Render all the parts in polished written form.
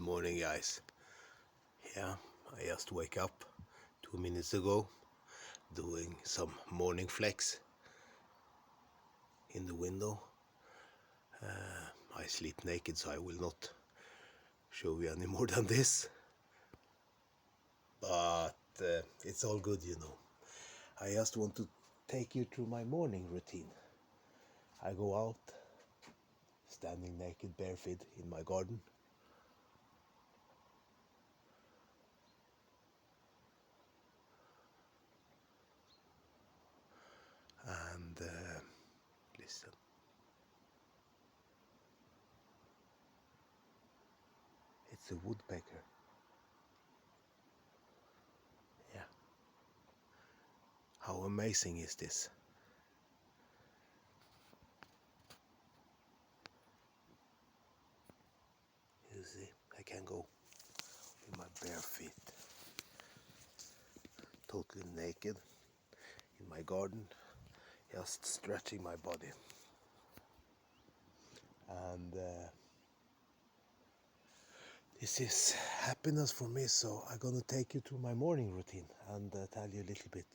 morning, guys. Yeah, I just wake up 2 minutes ago, doing some morning flex in the window. I sleep naked, so I will not show you any more than this. But it's all good, you know. I just want to take you through my morning routine. I go out, standing naked, barefoot in my garden. And listen. It's a woodpecker. Yeah. How amazing is this? You see, I can go with my bare feet, totally naked, in my garden, just stretching my body. And this is happiness for me, so I'm gonna take you through my morning routine and tell you a little bit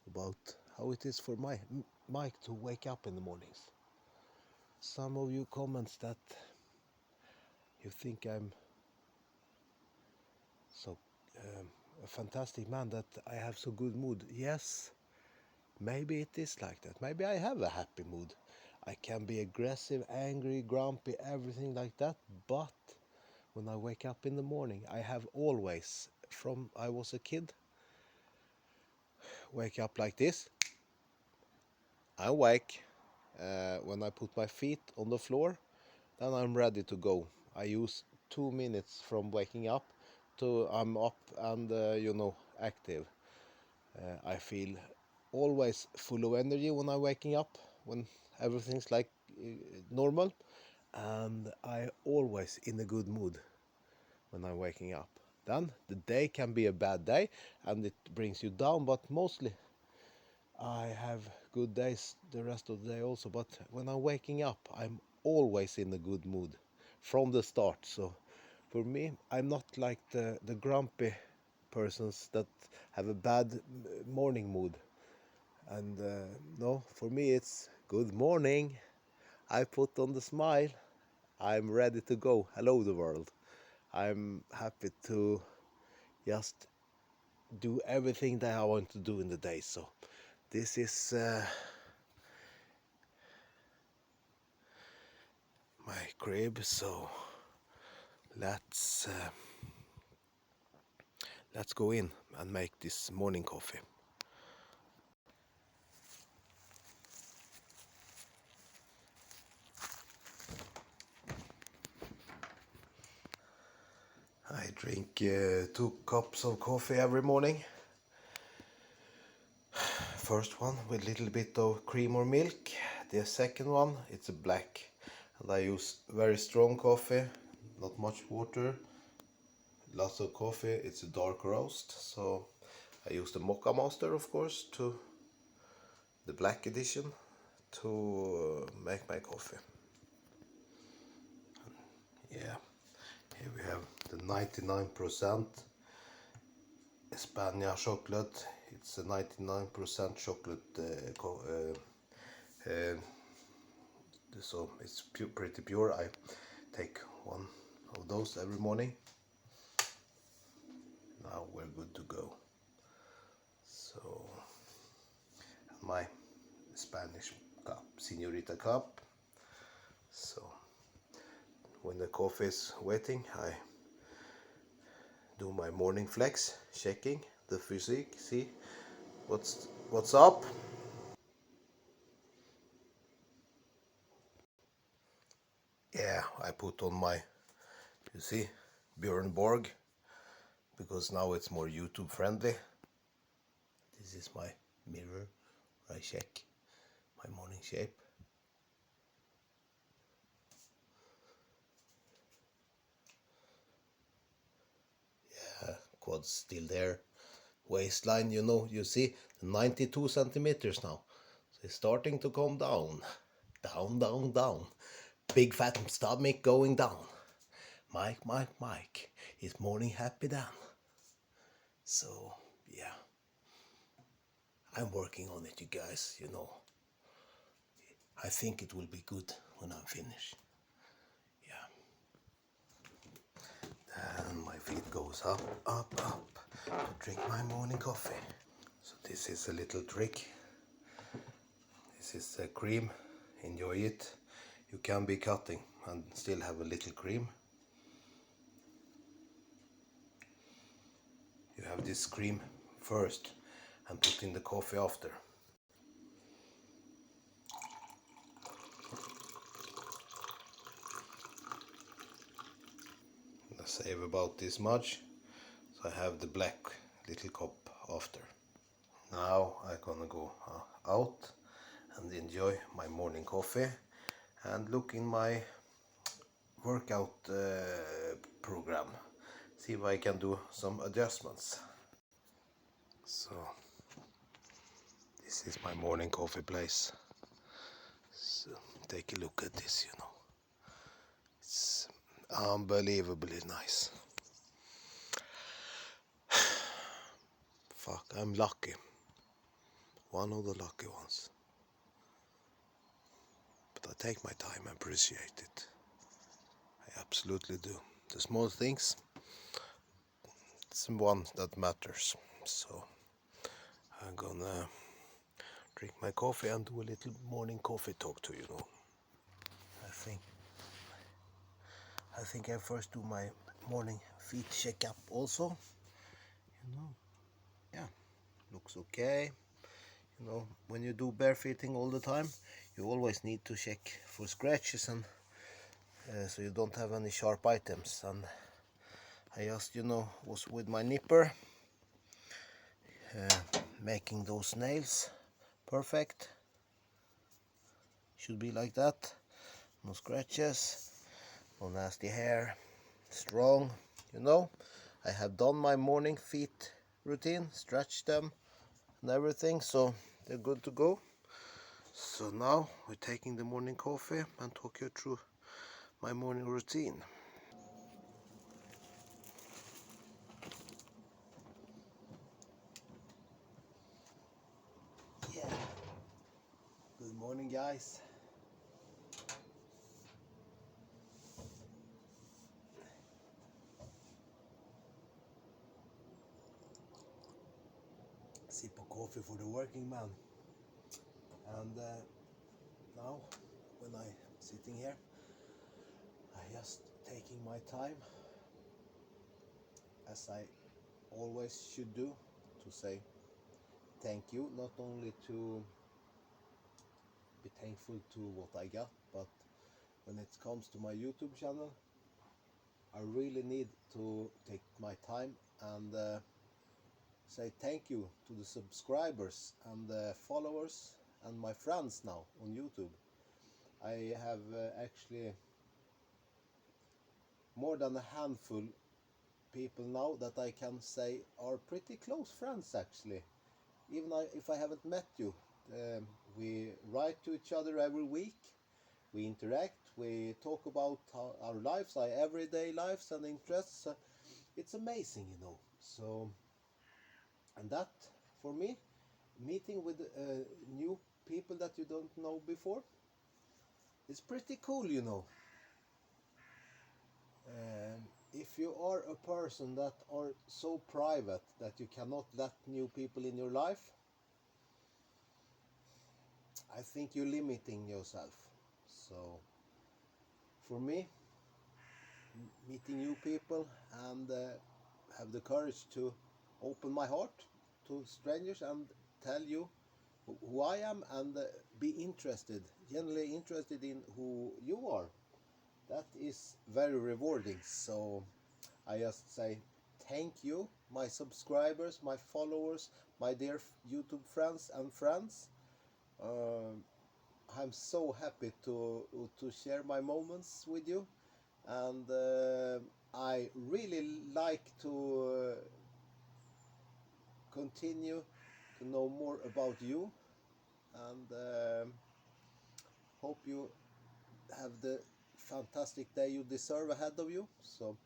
about how it is for Mike to wake up in the mornings. Some of you comments that you think I'm so a fantastic man, that I have so good mood. Yes, maybe it is like that. Maybe I have a happy mood. I can be aggressive, angry, grumpy, everything like that. But when I wake up in the morning, I have always, from I was a kid, wake up like this. I wake. When I put my feet on the floor, then I'm ready to go. I use 2 minutes from waking up to I'm up and active. I feel always full of energy when I'm waking up, when everything's like normal, and I always in a good mood when I'm waking up. Then the day can be a bad day and it brings you down, but mostly I have good days the rest of the day also. But when I'm waking up, I'm always in a good mood from the start. So for me, I'm not like the grumpy persons that have a bad morning mood. And no, for me it's good morning. I put on the smile. I'm ready to go. Hello, the world. I'm happy to just do everything that I want to do in the day. So this is my crib. So let's go in and make this morning coffee. I drink 2 cups of coffee every morning. First one with a little bit of cream or milk. The second one, it's a black. And I use very strong coffee, not much water, lots of coffee. It's a dark roast. So I use the Mocha Master, of course, to the black edition to make my coffee. Yeah, here we have the 99% España chocolate. It's a 99% chocolate so it's pretty pure. I take one of those every morning. Now we're good to go. So my Spanish cup, señorita cup. So when the coffee is waiting, I do my morning flex, checking the physique, see what's up. Yeah, I put on my, you see, Björn Borg, because now it's more YouTube friendly. This is my mirror where I check my morning shape. Yeah, quads still there. Waistline, you see 92 centimeters now. So it's starting to come down. Down, down, down. Big fat stomach going down. Mike, Mike, Mike. It's morning happy then. So yeah, I'm working on it, you guys. I think it will be good when I'm finished. Yeah. And my feet goes up, up, up to drink my morning coffee. So this is a little trick. This is the cream. Enjoy it. You can be cutting and still have a little cream. You have this cream first and put in the coffee after. I save about this much, so I have the black little cup after. Now I'm gonna go out and enjoy my morning coffee and look in my workout program, see if I can do some adjustments. So this is my morning coffee place. So take a look at this, it's unbelievably nice. Fuck, I'm lucky, one of the lucky ones. But I take my time and appreciate it. I absolutely do. The small things, it's the one that matters. So I'm gonna drink my coffee and do a little morning coffee talk to you. I think I first do my morning feet checkup also. Yeah, looks okay. When you do barefooting all the time, you always need to check for scratches and so you don't have any sharp items. And I just, was with my nipper making those nails perfect. Should be like that. No scratches, no nasty hair, strong. I have done my morning feet routine, stretched them and everything, so they're good to go. So now we're taking the morning coffee and talk you through my morning routine. Yeah. Good morning, guys. Sip of coffee for the working man. And now, when I'm sitting here, I just taking my time, as I always should do, to say thank you, not only to be thankful to what I got, but when it comes to my YouTube channel, I really need to take my time and say thank you to the subscribers and the followers and my friends now on YouTube. I have actually more than a handful people now that I can say are pretty close friends actually. Even if I haven't met you, we write to each other every week. We interact, we talk about our lives, our everyday lives and interests. It's amazing, So, and that, for me, meeting with new people that you don't know before, it's pretty cool. If you are a person that are so private that you cannot let new people in your life, I think you're limiting yourself. So, for me, meeting new people and have the courage to open my heart to strangers and tell you who I am and be interested, genuinely interested in who you are. That is very rewarding. So I just say thank you, my subscribers, my followers, my dear YouTube friends and friends. I'm so happy to share my moments with you, and I really like to continue to know more about you, and hope you have the fantastic day you deserve ahead of you. So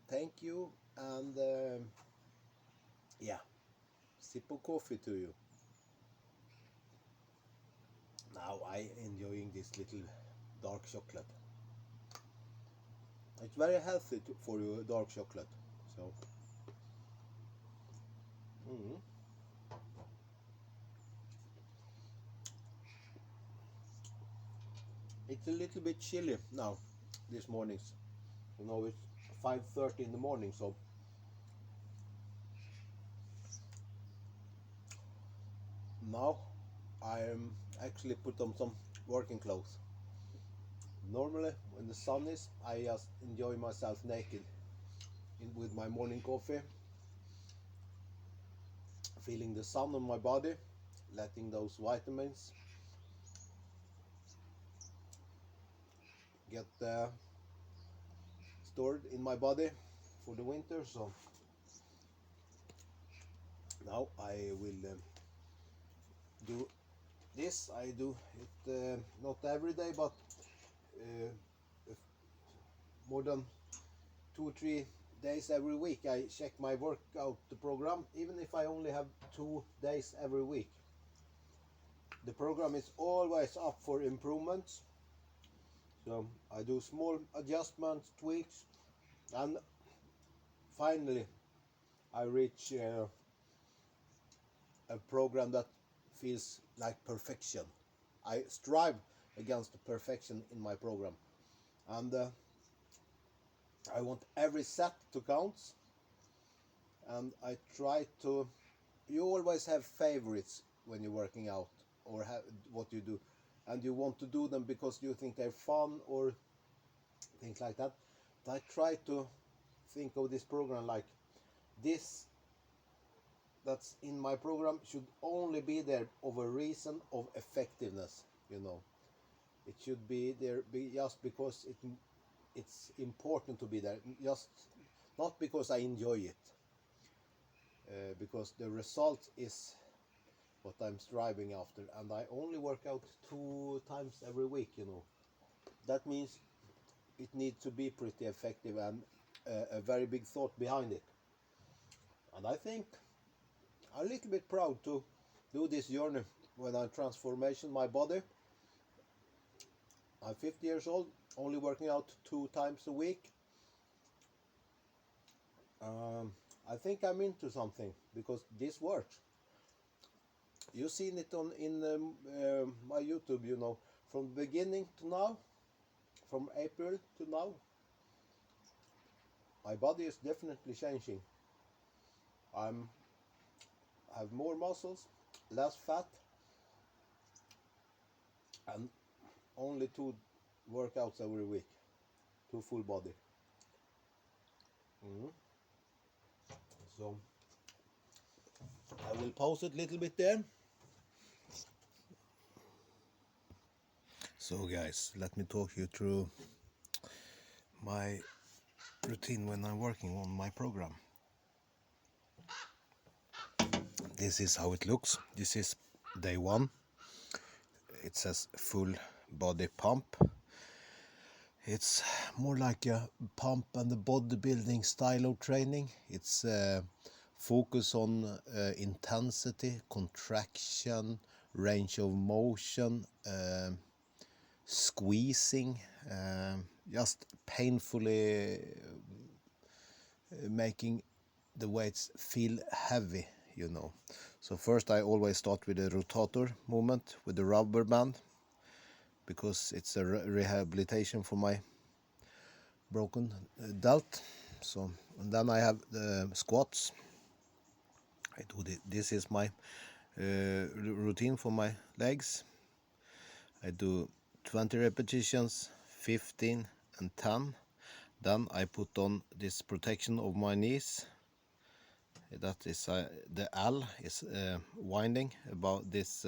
thank you, and yeah, sip of coffee to you. Now I enjoying this little dark chocolate. It's very healthy for you, dark chocolate. So, mm, it's a little bit chilly now, this mornings. You know, it's 5:30 in the morning, so now I am actually put on some working clothes. Normally, when the sun is, I just enjoy myself naked with my morning coffee, feeling the sun on my body, letting those vitamins get stored in my body for the winter. So now I will do this. I do it not every day, but uh, more than 2 or 3 days every week. I check my workout program, even if I only have 2 days every week. The program is always up for improvements. So I do small adjustments, tweaks, and finally I reach a program that feels like perfection. I strive against the perfection in my program, and I want every set to count, and I try to. You always have favorites when you're working out or have what you do, and you want to do them because you think they're fun or things like that. But I try to think of this program like this that's in my program should only be there of a reason of effectiveness, you know. It should be there just because it's important to be there, just not because I enjoy it, because the result is what I'm striving after, and I only work out 2 times every week, you know. That means it needs to be pretty effective and a very big thought behind it. And I think I'm a little bit proud to do this journey when I transformation my body. I'm 50 years old, only working out 2 times a week. Um, I think I'm into something because this works. You've seen it on in my YouTube, you know, from the beginning to now, from April to now. My body is definitely changing. I'm have more muscles, less fat, and only 2 workouts every week, 2 full body. Mhm. So I will pause it a little bit there. So guys, let me talk you through my routine when I'm working on my program. This is how it looks. This is day 1. It says full body pump. It's more like a pump and the bodybuilding style of training. It's focus on intensity, contraction, range of motion, squeezing, just painfully making the weights feel heavy, you know. So first I always start with the rotator movement with the rubber band, because it's a rehabilitation for my broken delt. So, and then I have the squats. I do this is my routine for my legs. I do 20 repetitions, 15 and 10. Then I put on this protection of my knees. That is the L is winding about this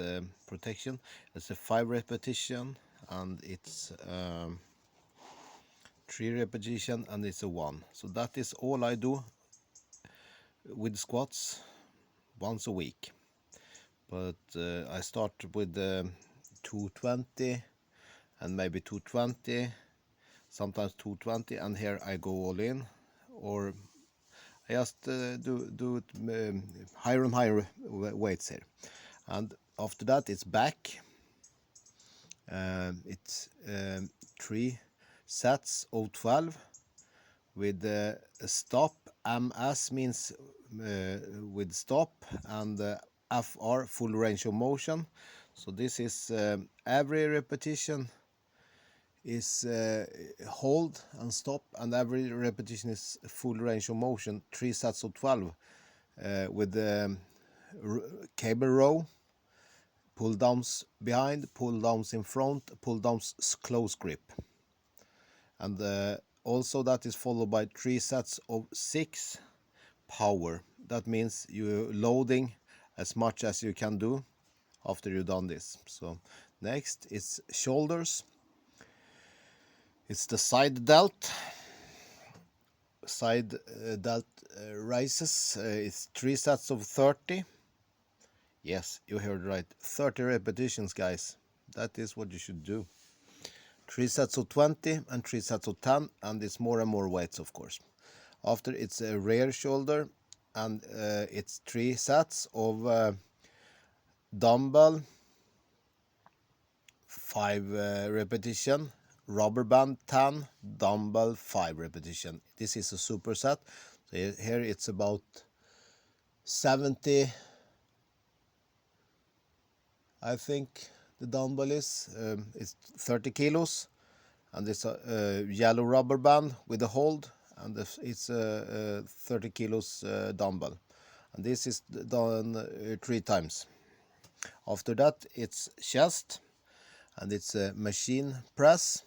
protection. It's a 5 repetition, and it's 3 repetition, and it's a 1. So that is all I do with squats once a week. But I start with 220 and maybe 220, sometimes 220, and here I go all in or I just do it higher and higher weights here. And after that it's back. It's 3 sets of 12 with a stop. MS means with stop, and FR full range of motion. So this is every repetition is hold and stop, and every repetition is full range of motion. 3 sets of 12 with cable row, pull downs behind, pull downs in front, pull downs close grip. And also that is followed by 3 sets of 6 power. That means you're loading as much as you can do after you've done this. So next is shoulders. It's the side delt. Side delt raises. It's 3 sets of 30. Yes, you heard right. 30 repetitions, guys. That is what you should do. 3 sets of 20 and 3 sets of 10, and it's more and more weights, of course. After it's a rear shoulder, and it's 3 sets of dumbbell, 5 repetition, rubber band 10, dumbbell 5 repetition. This is a superset. So here it's about 70, I think the dumbbell is. It's 30 kilos, and it's a yellow rubber band with a hold, and it's a 30 kilos dumbbell. And this is done 3 times. After that it's chest, and it's a machine press.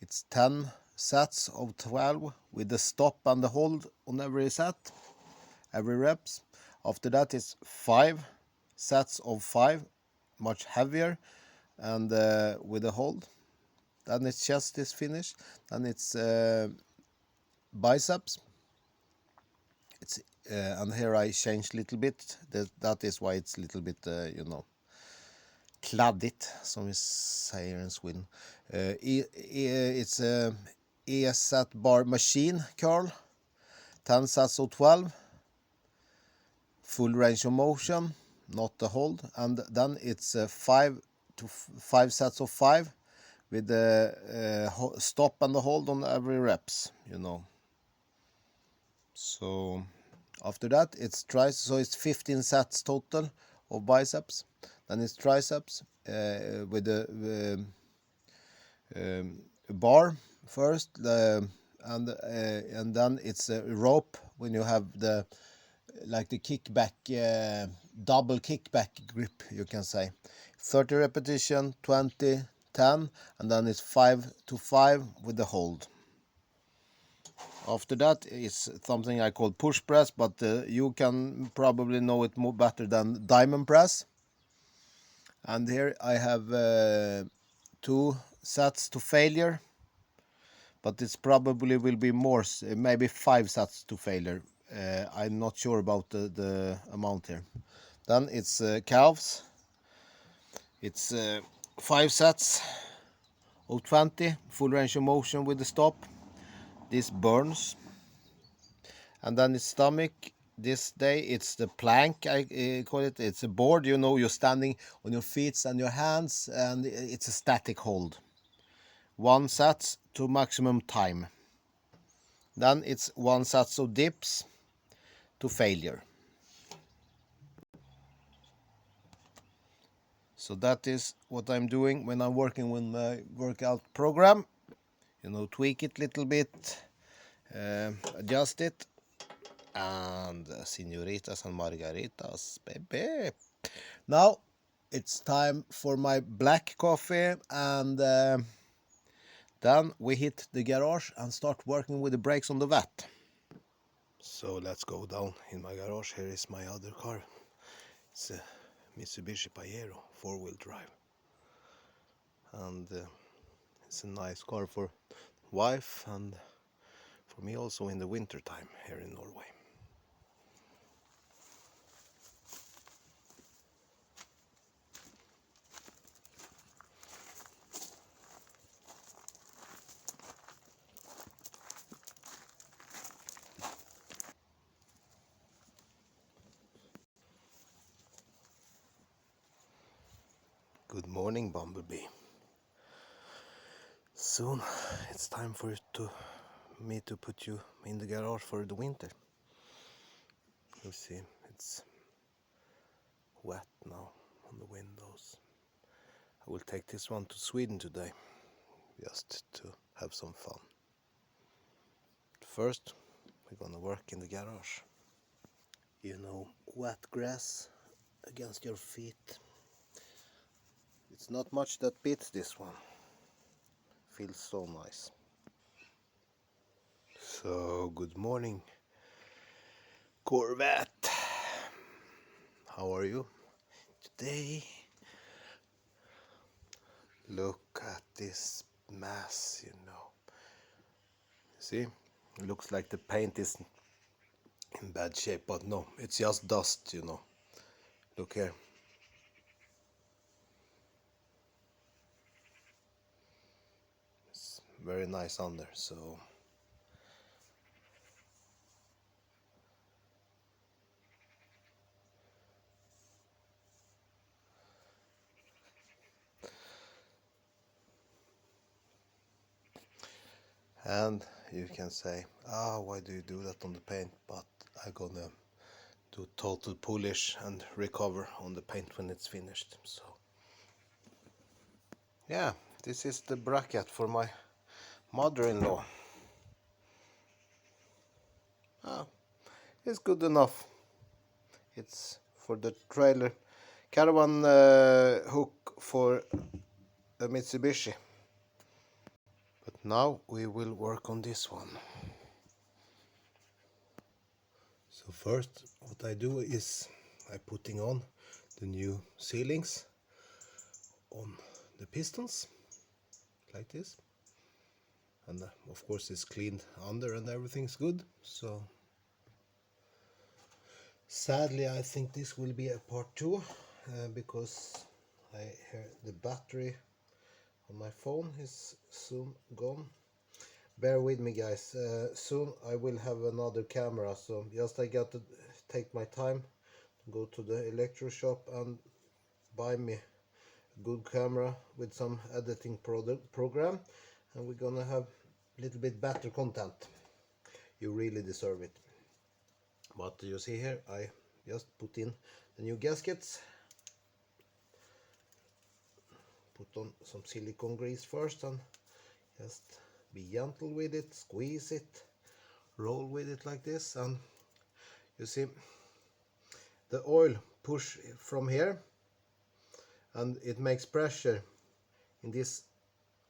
It's 10 sets of 12 with the stop and the hold on every set, every reps. After that it's 5 sets of 5, much heavier, and with a hold. Then it's chest is finished. Then it's biceps. It's and here I changed a little bit. That is why it's a little bit, kladdigt, som vi säger in Sweden. It's a ES bar machine curl, 10 sets of 12, full range of motion, not the hold. And then it's 5 sets of 5 with the stop and the hold on every reps, So after that it's triceps. So it's 15 sets total of biceps. Then it's triceps with the bar first, and then it's a rope when you have the kickback, double kickback grip, you can say. 30 repetition, 20, 10, and then it's 5 to 5 with the hold. After that is something I call push press, but you can probably know it more better than diamond press. And here I have 2 sets to failure, but it's probably will be more, maybe 5 sets to failure. I'm not sure about the amount here. Then it's calves. It's 5 sets of 20, full range of motion with the stop. This burns. And then it's stomach. This day it's the plank, I call it. It's a board, you're standing on your feet and your hands, and it's a static hold. 1 set to maximum time. Then it's 1 set of dips to failure. So that is what I'm doing when I'm working with my workout program. Tweak it a little bit, adjust it, and senoritas and margaritas, baby. Now it's time for my black coffee, and then we hit the garage and start working with the brakes on the vat. So let's go down in my garage. Here is my other car. It's a Mitsubishi Pajero 4-wheel drive, and it's a nice car for wife and for me also in the winter time here in Norway. Good morning, Bumblebee. Soon it's time for me to put you in the garage for the winter. You see, it's wet now on the windows. I will take this one to Sweden today, just to have some fun. First, we're gonna work in the garage. You know, wet grass against your feet. It's not much that beats this one. Feels so nice. So, good morning, Corvette. How are you today? Look at this mess, you know. See? It looks like the paint is in bad shape, but no, it's just dust, you know. Look here. It's very nice under, so and you can say, why do you do that on the paint? But I'm gonna do total polish and recover on the paint when it's finished. So yeah, this is the bracket for my mother-in-law. It's good enough. It's for the trailer caravan hook for a Mitsubishi. But now we will work on this one. So first what I do is I putting on the new sealings on the pistons like this, and of course it's cleaned under and everything's good. So sadly I think this will be a part 2 because I hear the battery on my phone is soon gone. Bear with me, guys. Soon I will have another camera, so just I got to take my time to go to the electro shop and buy me a good camera with some editing program, and we're gonna have a little bit better content. You really deserve it. But you see here, I just put in the new gaskets. Put on some silicone grease first and just be gentle with it, squeeze it, roll with it like this, and you see the oil push from here and it makes pressure in this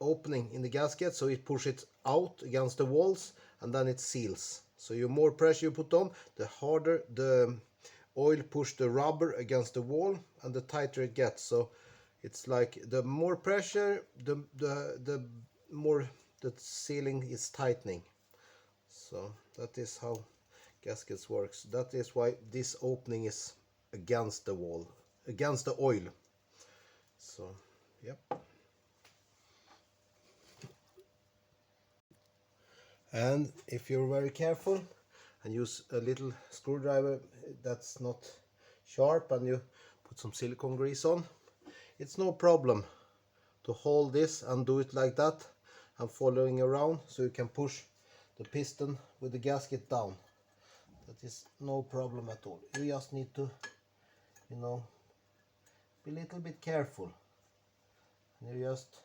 opening in the gasket, so it pushes it out against the walls and then it seals. So the more pressure you put on, the harder the oil push the rubber against the wall and the tighter it gets. So it's like the more pressure, the more the sealing is tightening. So that is how gaskets works. That is why this opening is against the wall, against the oil. So yep. And if you're very careful and use a little screwdriver that's not sharp and you put some silicone grease on, it's no problem to hold this and do it like that and following around, so you can push the piston with the gasket down. That is no problem at all. You just need to, you know, be a little bit careful. And you just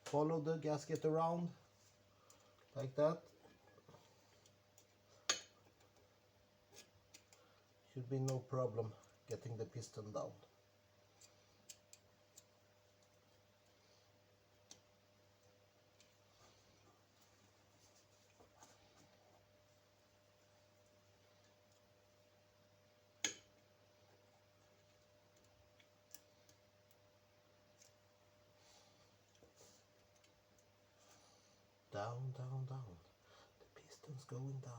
follow the gasket around like that. Should be no problem getting the piston down. Down, down, down. The piston's going down.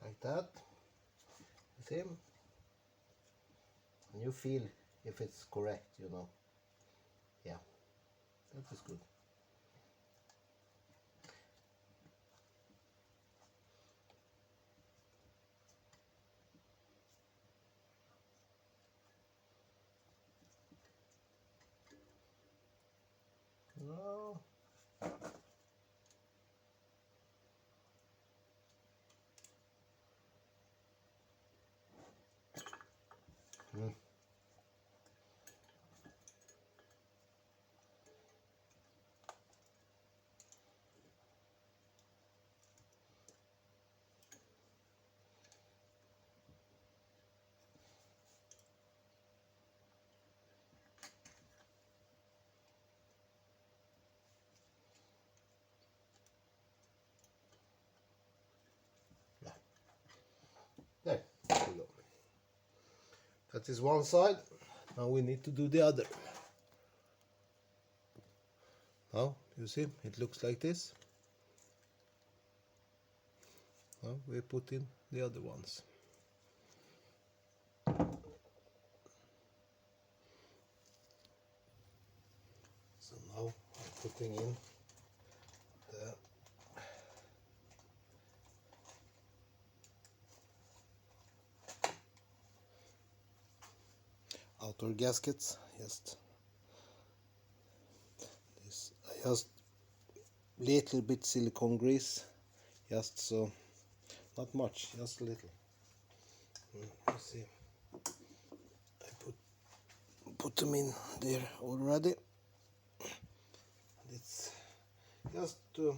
Like that. See? And you feel if it's correct, you know. Yeah, that is good. No. Mm. Yeah. There we go. That is one side. Now we need to do the other. Now you see it looks like this. Now we put in the other ones. So now I'm putting in the outer gaskets. Just this, I just little bit silicone grease, just so, not much, just a little. You see, I put them in there already. It's just to